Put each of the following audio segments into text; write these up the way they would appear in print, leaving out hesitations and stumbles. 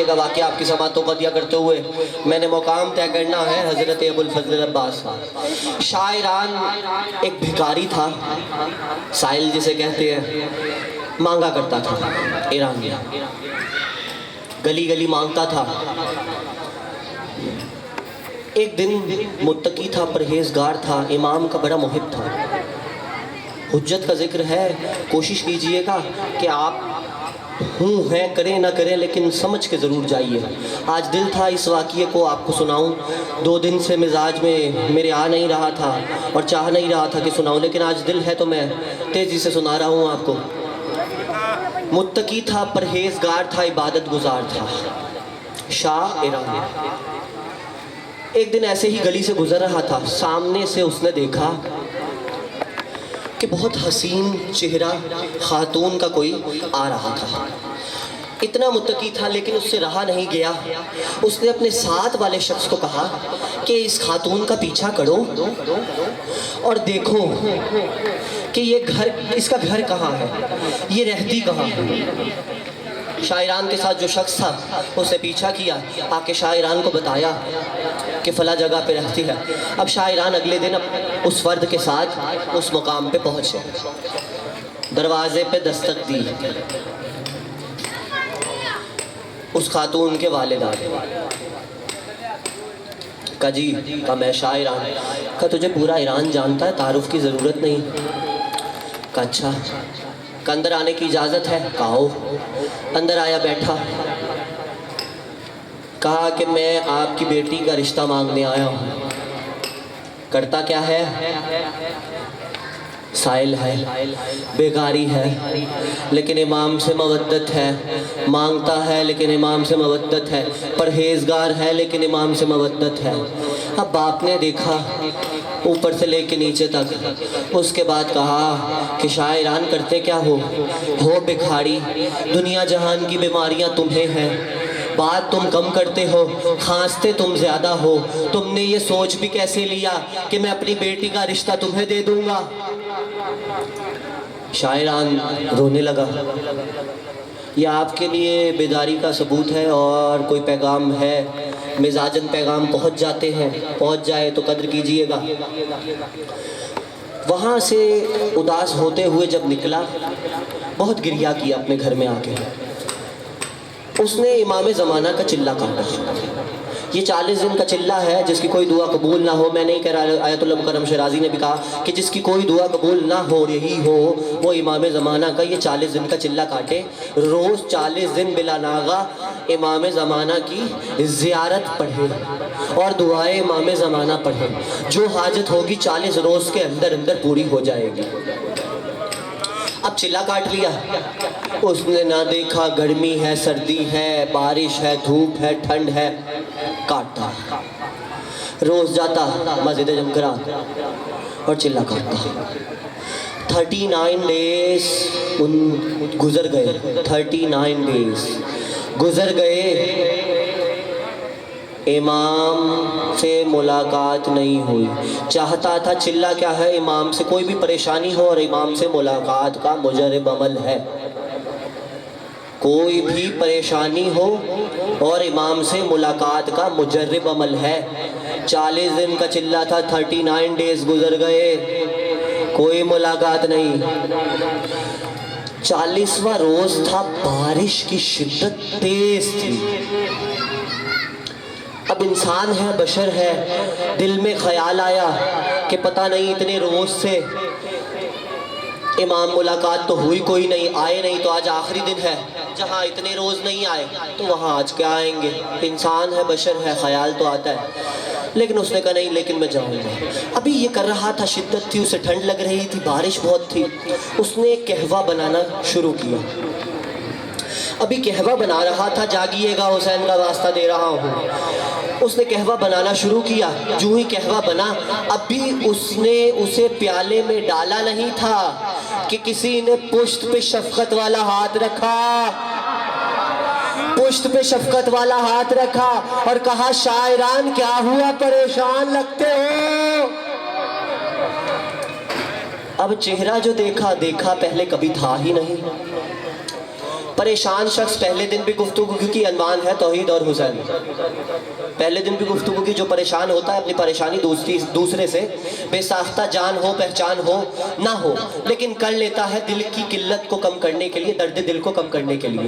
लीजिएगा। वाकई आपकी समातों को दिया करते हुए मैंने मुकाम तय करना है हज़रत अबुल फजल अब्बास का। शाह ईरान एक भिखारी था, साइल जिसे कहते हैं, मांगा करता था। ईरान में गली गली मांगता था। एक दिन मुत्तकी था, परहेजगार था, इमाम का बड़ा मुहिब था। हुज्जत का जिक्र है, कोशिश कीजिएगा कि आप हूँ हैं करें ना करें, लेकिन समझ के ज़रूर जाइए। आज दिल था इस वाक़ये को आपको सुनाऊं। 2 दिन से मिजाज में मेरे आ नहीं रहा था और चाह नहीं रहा था कि सुनाऊं, लेकिन आज दिल है तो मैं तेज़ी से सुना रहा हूँ आपको। मुत्तकी था, परहेजगार था, इबादत गुजार था, शाह ईरान। एक दिन ऐसे ही गली से गुजर रहा था। सामने से उसने देखा कि बहुत हसीन चेहरा खातून का कोई आ रहा था। इतना मुत्तकी था लेकिन उससे रहा नहीं गया। उसने अपने साथ वाले शख्स को कहा कि इस खातून का पीछा करो और देखो कि ये घर, इसका घर कहाँ है, ये रहती कहाँ है। शाह ईरान के साथ जो शख्स था उसने पीछा किया, आके शाह ईरान को बताया कि फ़ला जगह पे रहती है। अब शाह ईरान अगले दिन उस फर्द के साथ उस मुकाम पे पहुँचे, दरवाजे पे दस्तक दी। उस खातून के वालिदा का जी का मैं शाह ईरान का, तुझे पूरा ईरान जानता है, तारुफ की ज़रूरत नहीं। का अच्छा, का अंदर आने की इजाज़त है? कहो। अंदर आया, बैठा। कहा कि मैं आपकी बेटी का रिश्ता मांगने आया हूँ। करता क्या है? साइल है, बेकारी है, लेकिन इमाम से मवद्दत है। मांगता है लेकिन इमाम से मवद्दत है। परहेजगार है लेकिन इमाम से मवद्दत है। अब बाप ने देखा ऊपर से लेके नीचे तक। उसके बाद कहा कि शाह ईरान करते क्या हो भिखारी, दुनिया जहान की बीमारियां तुम्हें हैं, बात तुम कम करते हो, खांसते तुम ज़्यादा हो। तुमने ये सोच भी कैसे लिया कि मैं अपनी बेटी का रिश्ता तुम्हें दे दूंगा? शाह ईरान रोने लगा। यह आपके लिए बेदारी का सबूत है और कोई पैगाम है, मिजाजन पैगाम पहुंच जाते हैं, पहुंच जाए तो कद्र कीजिएगा। वहाँ से उदास होते हुए जब निकला, बहुत गिरिया किया अपने घर में आके। उसने इमाम ज़माना का चिल्ला काटा। ये 40 दिन का चिल्ला है जिसकी कोई दुआ कबूल ना हो। मैं नहीं कह रहा, आयतुल मुकर्रम शराजी ने भी कहा कि जिसकी कोई दुआ कबूल ना हो रही हो वो इमाम ज़माना का ये 40 दिन का चिल्ला काटे। रोज़ 40 दिन बिला नागा इमाम ज़माना की ज़ियारत पढ़े और दुआए इमाम ज़माना पढ़े। जो हाजत होगी 40 रोज़ के अंदर अंदर पूरी हो जाएगी। अब चिल्ला काट लिया। उसने ना देखा गर्मी है, सर्दी है, बारिश है, धूप है, ठंड है, काटता। रोज जाता मस्जिद जमकरा और चिल्ला काटता। 39 डेज गुजर गए। 39 डेज गुजर गए, इमाम से मुलाकात नहीं हुई। चाहता था, चिल्ला क्या है, इमाम से कोई भी परेशानी हो और इमाम से मुलाकात का मुजरब अमल है। कोई भी परेशानी हो और इमाम से मुलाकात का मुजरब अमल है। 40 दिन का चिल्ला था, 39 डेज गुजर गए, कोई मुलाकात नहीं। 40वां रोज था, बारिश की शिद्दत तेज थी। अब इंसान है, बशर है, दिल में ख्याल आया कि पता नहीं इतने रोज से इमाम मुलाकात तो हुई कोई नहीं, आए नहीं, तो आज आखिरी दिन है। जहाँ इतने रोज़ नहीं आए तो वहाँ आज क्या आएंगे। इंसान है, बशर है, ख्याल तो आता है। लेकिन उसने कहा नहीं, लेकिन मैं जाऊँगा। अभी ये कर रहा था, शिद्दत थी, उसे ठंड लग रही थी, बारिश बहुत थी। उसने कहवा बनाना शुरू किया। अभी कहवा बना रहा था, जागिएगा हुसैन का वास्ता दे रहा हूँ। उसने कहवा बनाना शुरू किया। जो ही कहवा बना, अभी उसने उसे प्याले में डाला नहीं था कि किसी ने पुश्त पे शफकत वाला हाथ रखा, पुश्त पे शफकत वाला हाथ रखा और कहा, शाह ईरान क्या हुआ, परेशान लगते हो। अब चेहरा जो देखा पहले कभी था ही नहीं। परेशान शख्स पहले दिन भी गुफ्तगू की अनवान है तौहीद और हुसैन। पहले दिन भी गुफ्तगू की जो परेशान होता है अपनी परेशानी दूसरे से, बेसाख्ता जान हो पहचान हो ना हो, लेकिन कर लेता है दिल की किल्लत को कम करने के लिए, दर्द दिल को कम करने के लिए।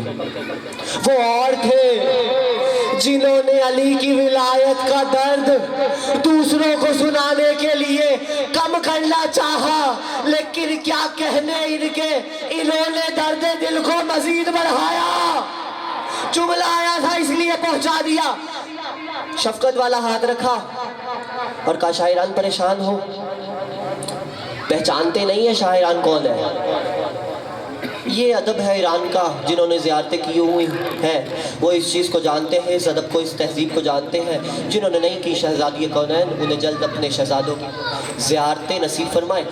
वो और थे जिन्होंने अली की विलायत का दर्द दूसरों को सुनाने के लिए कम करना चाहा, लेकिन क्या कहने इनके, इन्होंने दर्द दिल को मजीद बढ़ाया। जुमला आया था इसलिए पहुंचा दिया। शफकत वाला हाथ रखा और कहा शायरान परेशान हो, पहचानते नहीं है शायरान कौन है। ये अदब है ईरान का, जिन्होंने ज़ियारतें की हुई हैं वो इस चीज़ को जानते हैं, इस अदब को, इस तहजीब को जानते हैं। जिन्होंने नहीं की शहज़ादी कौनैन, उन्हें जल्द अपने शहज़ादों की ज़ियारतें नसीब फरमाए।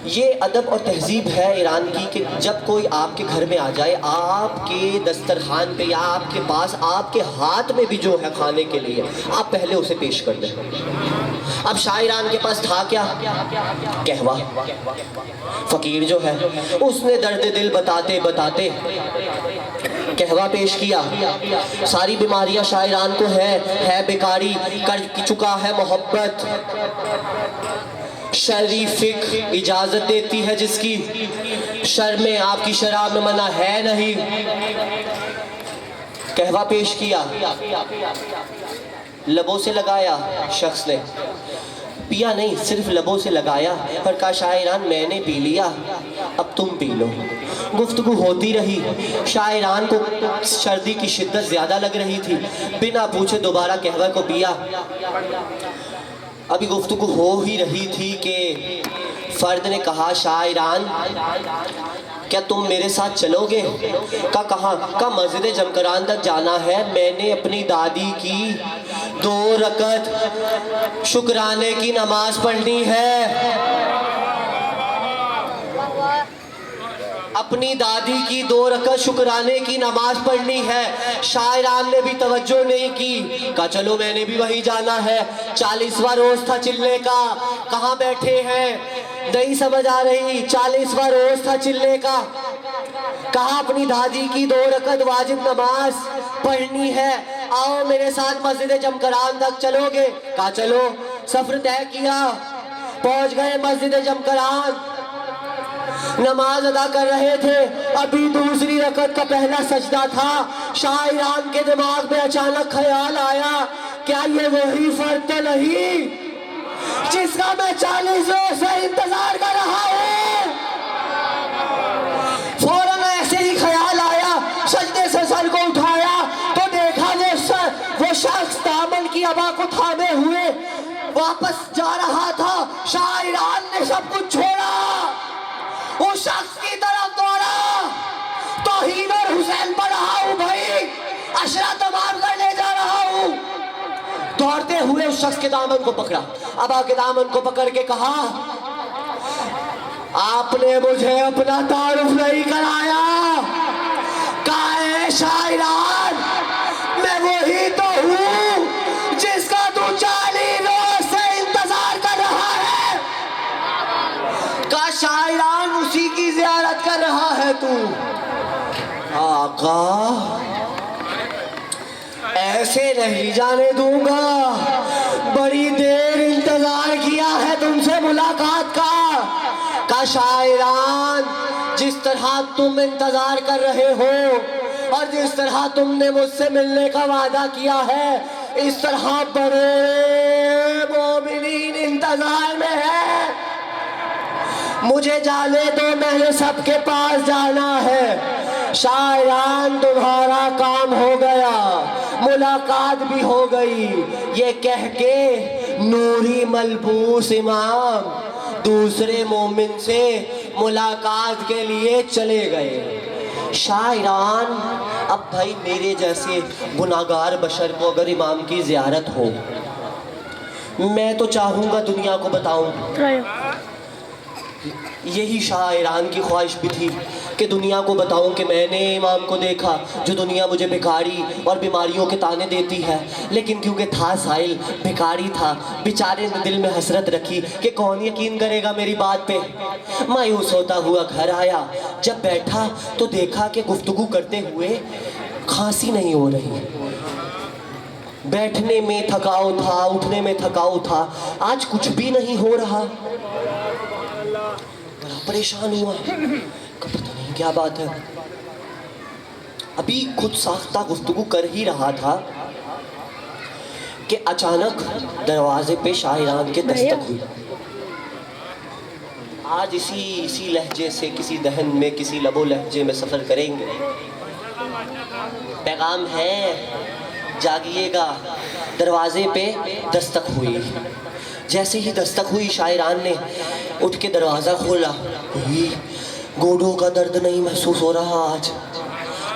ये अदब और तहजीब है ईरान की कि जब कोई आपके घर में आ जाए, आपके दस्तरखान पे या आपके पास, आपके हाथ में भी जो है खाने के लिए, आप पहले उसे पेश कर दें। अब शायरान के पास था क्या? कहवा। फ़कीर जो है उसने दर्द दिल बताते बताते कहवा पेश किया। सारी बीमारियां शायरान को है बेकारी, कर चुका है मोहब्बत, शरीफिक इजाजत देती है जिसकी, शर में आपकी शराब में मना है नहीं। कहवा पेश किया, लबों से लगाया शख्स ने, पिया नहीं सिर्फ लबों से लगाया और कहा शायरान मैंने पी लिया, अब तुम पी लो। गुफ्तगू होती रही। शायरान को सर्दी की शिद्दत ज़्यादा लग रही थी, बिना पूछे दोबारा कहवा को पिया। अभी गुफ्तगू हो ही रही थी कि फ़र्द ने कहा शायरान क्या तुम मेरे साथ चलोगे? कहाँ? का मस्जिद जमकरान तक जाना है, मैंने अपनी दादी की 2 रकत शुक्राने की नमाज पढ़नी है। अपनी दादी की 2 रकत शुक्राने की नमाज पढ़नी है। शायरान ने भी तवज्जो नहीं की, कहा चलो मैंने भी वही जाना है। 40वां रोज था चिल्ले का, कहाँ बैठे हैं नहीं समझ आ रही। 40वां रोज था चिल्ले का, कहा अपनी दादी की 2 रकत वाजिब नमाज पढ़नी है, आओ मेरे साथ मस्जिद जमकरान तक चलोगे? कहा चलो। सफर तय किया, पहुंच गए मस्जिद जमकरान, नमाज अदा कर रहे थे। अभी दूसरी रकत का पहला सजदा था। शायरान के दिमाग में अचानक ख्याल आया, क्या ये वही फर्द तो नहीं जिसका मैं 40 रोज से इंतजार कर रहा हूँ? फौरन ऐसे ही ख्याल आया, सजदे से सर को उठाया तो देखा वो शख्स दामन की अबा को थामे हुए वापस जा रहा था। शायरान ने सब कुछ छोड़ा, उस शख्स की तरफ दौड़ा, तौहीद और हुसैन पढ़ रहा हूँ भाई, अशरा तमाम करने जा रहा हूँ। दौड़ते हुए उस शख्स के दामन को पकड़ा, अबा के दामन को पकड़ के कहा आपने मुझे अपना तारुफ नहीं कराया। कहा शायरान मैं वही तो हूँ जिसका तू 40 रोज से इंतजार कर रहा है। कहा शायरान उसी की ज़ियारत कर रहा है तू। आका ऐसे नहीं जाने दूंगा, बड़ी देर इंतजार किया है तुमसे मुलाकात का। का शायरान जिस तरह तुम इंतजार कर रहे हो और जिस तरह तुमने मुझसे मिलने का वादा किया है, इस तरह बड़े मोमिनीन इंतजार में है। मुझे जाने दो, मैंने सबके पास जाना है। शायरान तुम्हारा काम हो गया, मुलाकात भी हो गई। ये कह के नूरी मलबूस इमाम दूसरे मोमिन से मुलाकात के लिए चले गए। शायरान अब भाई मेरे जैसे गुनाहगार बशर को अगर इमाम की ज़ियारत हो, मैं तो चाहूँगा दुनिया को बताऊँ। यही शायरान की ख्वाहिश भी थी कि दुनिया को बताऊं कि मैंने इमाम को देखा, जो दुनिया मुझे भिखारी और बीमारियों के ताने देती है। लेकिन क्योंकि था साहिल, भिखारी था, बेचारे ने दिल में हसरत रखी कि कौन यकीन करेगा मेरी बात पे। मायूस होता हुआ घर आया, जब बैठा तो देखा कि गुफ्तगू करते हुए खांसी नहीं हो रही, बैठने में थकाव था, उठने में थकाव था, आज कुछ भी नहीं हो रहा। बड़ा परेशान हुआ, पता नहीं क्या बात है। अभी खुद साख्ता गुफ्तगू कर ही रहा था कि अचानक दरवाजे पे शायरान के दस्तक हुई। आज इसी लहजे से किसी दहन में, किसी लबो लहजे में सफ़र करेंगे। पैगाम है, जागिएगा। दरवाजे पे दस्तक हुई, जैसे ही दस्तक हुई शायरान ने उठ के दरवाज़ा खोला। गोडों का दर्द नहीं महसूस हो रहा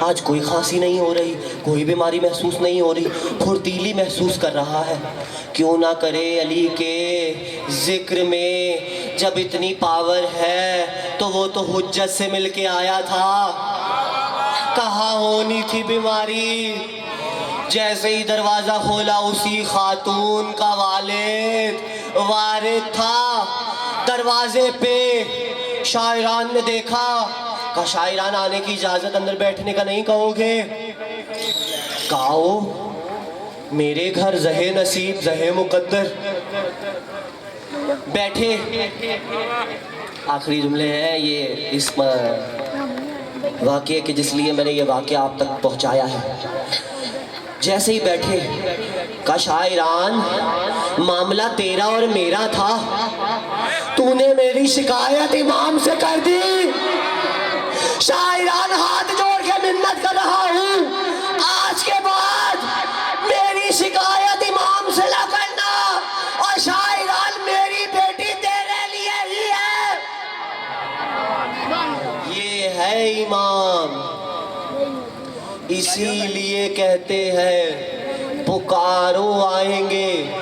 आज कोई खांसी नहीं हो रही, कोई बीमारी महसूस नहीं हो रही, फुर्तीली महसूस कर रहा है। क्यों ना करे अली के जिक्र में, जब इतनी पावर है तो वो तो हुज्जत से मिल के आया था। कहाँ होनी थी बीमारी। जैसे ही दरवाज़ा खोला, उसी खातून का वारिद था। दरवाजे पे शायरान ने देखा, कहा शायरान आने की इजाज़त, अंदर बैठने का नहीं कहोगे? कहो मेरे घर जहे नसीब जहे मुकद्दर। बैठे, आखिरी जुमले हैं ये इस वाक़े के, जिसलिए मैंने ये वाक़या आप तक पहुंचाया है। जैसे ही बैठे, का शायरान मामला तेरा और मेरा था, तूने मेरी शिकायत इमाम से कर दी। शायरान हाथ जोड़ के मिन्नत कर रहा हूँ, आज के बाद मेरी शिकायत इमाम से ना करना। और शायरान मेरी बेटी तेरे लिए ही है, ये है इमाम। इसीलिए कहते हैं पुकारो आएंगे।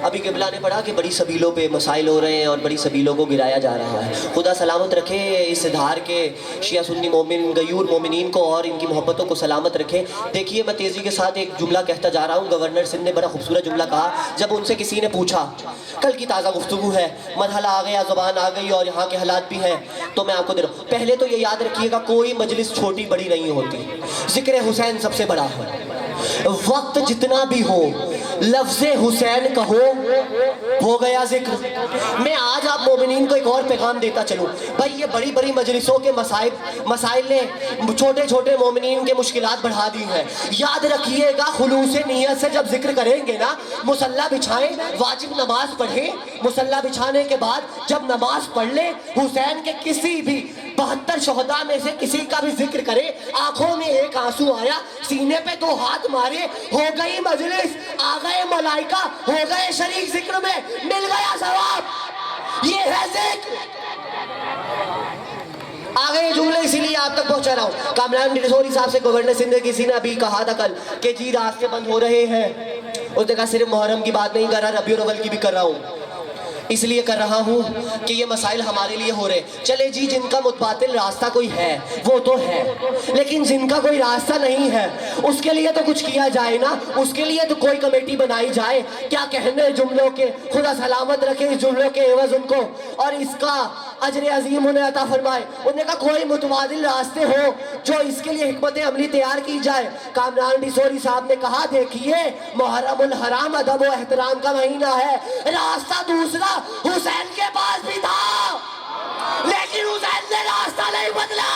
अभी किबला ने पढ़ा कि बड़ी सबीलों पे मसाइल हो रहे हैं और बड़ी सबीलों को गिराया जा रहा है। खुदा सलामत रखे इस धार के शिया सुन्नी मोमिन गयूर मोमिनीन को और इनकी मोहब्बतों को सलामत रखे। देखिए, मैं तेज़ी के साथ एक जुमला कहता जा रहा हूँ। गवर्नर सिंध ने बड़ा खूबसूरत जुमला कहा। जब उनसे किसी ने पूछा, कल की ताज़ा गुफ्तगू है, मरहला आ गया, ज़ुबान आ गई और यहाँ के हालात भी हैं, तो मैं आपको दे रहा हूँ। पहले तो ये याद रखिएगा, कोई मजलिस छोटी बड़ी नहीं होती। ज़िक्र हुसैन सबसे बड़ा है। वक्त जितना भी हो, लफ्ज़े हुसैन कहो, हो गया जिक्र। मैं आज आप मोमिनीन को एक और पैगाम देता चलूँ। भाई, ये बड़ी बड़ी मजलिसों के मसाइल ने छोटे छोटे मोमिनीन के मुश्किलात बढ़ा दी हैं। याद रखिएगा, खुलूस नीयत से जब जिक्र करेंगे ना, मुसल्ला बिछाएं, वाजिब नमाज पढ़ें, मुसल्ला बिछाने के बाद जब नमाज पढ़ लें, हुसैन के किसी भी 72 शोहदा में से किसी का भी जिक्र करें, आंखों में एक आंसू आया, सीने पे 2 हाथ मारे, हो गई मजलिस, आ गए मलाइका, हो गए शरीक जिक्र में, मिल गया सवाब। ये है जिक्र। आगे जुमले इसीलिए आप तक पहुंचा रहा हूँ। कामरान डिसोरी साहब से गवर्नर सिंध किसी ने अभी कहा था कल कि जी रास्ते बंद हो रहे हैं। उसने कहा सिर्फ मुहर्रम की बात नहीं कर रहा, रबीउल अव्वल की भी कर रहा हूँ। इसलिए कर रहा हूँ कि ये मसाइल हमारे लिए हो रहे। चले जी, जिनका मुतबातिल रास्ता कोई है वो तो है, लेकिन जिनका कोई रास्ता नहीं है उसके लिए तो कुछ किया जाए ना। उसके लिए तो कोई कमेटी बनाई जाए। क्या कहने जुमलों के, खुदा सलामत रखे इस जुमलों के एवज उनको और इसका अजर अजीम उन्हें अता फरमाए। उन्होंने कहा कोई मुतबादिल रास्ते हो जो इसके लिए हिकमत अमली तैयार की जाए। कामरान डिसोरी साहब ने कहा, देखिए मुहर्रमुल हराम अदब व एहतराम का महीना है, रास्ता दूसरा हुसैन के पास भी था, लेकिन हुसैन ने रास्ता नहीं बदला।